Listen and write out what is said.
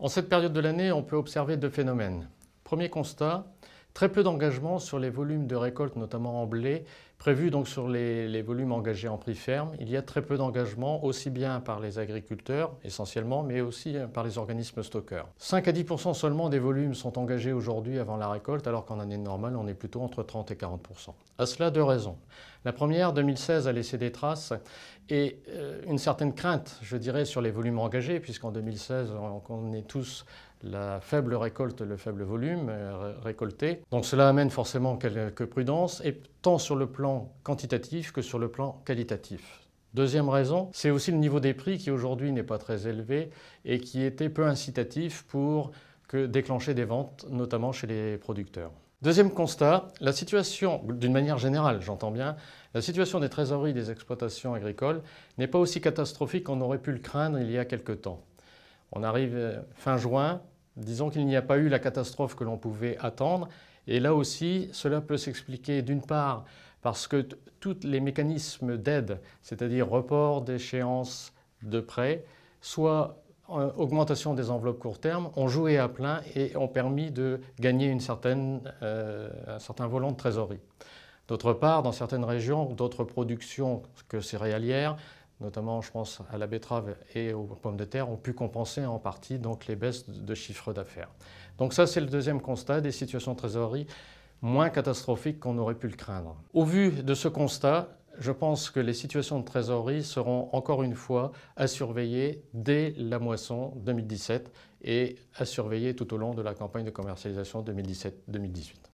En cette période de l'année, on peut observer deux phénomènes. Premier constat, très peu d'engagement sur les volumes de récolte, notamment en blé, prévus donc sur les volumes engagés en prix ferme. Il y a très peu d'engagement, aussi bien par les agriculteurs essentiellement, mais aussi par les organismes stockeurs. 5 à 10% seulement des volumes sont engagés aujourd'hui avant la récolte, alors qu'en année normale, on est plutôt entre 30 et 40%. À cela, deux raisons. La première, 2016 a laissé des traces et une certaine crainte, je dirais, sur les volumes engagés, puisqu'en 2016, on connaît tous la faible récolte, le faible volume récolté. Donc cela amène forcément quelques prudences, et tant sur le plan quantitatif que sur le plan qualitatif. Deuxième raison, c'est aussi le niveau des prix qui aujourd'hui n'est pas très élevé et qui était peu incitatif pour déclencher des ventes, notamment chez les producteurs. Deuxième constat, la situation, d'une manière générale, j'entends bien, la situation des trésoreries des exploitations agricoles n'est pas aussi catastrophique qu'on aurait pu le craindre il y a quelque temps. On arrive fin juin, disons qu'il n'y a pas eu la catastrophe que l'on pouvait attendre, et là aussi, cela peut s'expliquer d'une part parce que tous les mécanismes d'aide, c'est-à-dire report d'échéance de prêts, soit augmentation des enveloppes court terme, ont joué à plein et ont permis de gagner un certain volant de trésorerie. D'autre part, dans certaines régions, d'autres productions que céréalières, notamment je pense à la betterave et aux pommes de terre, ont pu compenser en partie donc, les baisses de chiffre d'affaires. Donc ça, c'est le deuxième constat, des situations de trésorerie moins catastrophiques qu'on aurait pu le craindre. Au vu de ce constat, je pense que les situations de trésorerie seront encore une fois à surveiller dès la moisson 2017 et à surveiller tout au long de la campagne de commercialisation 2017-2018.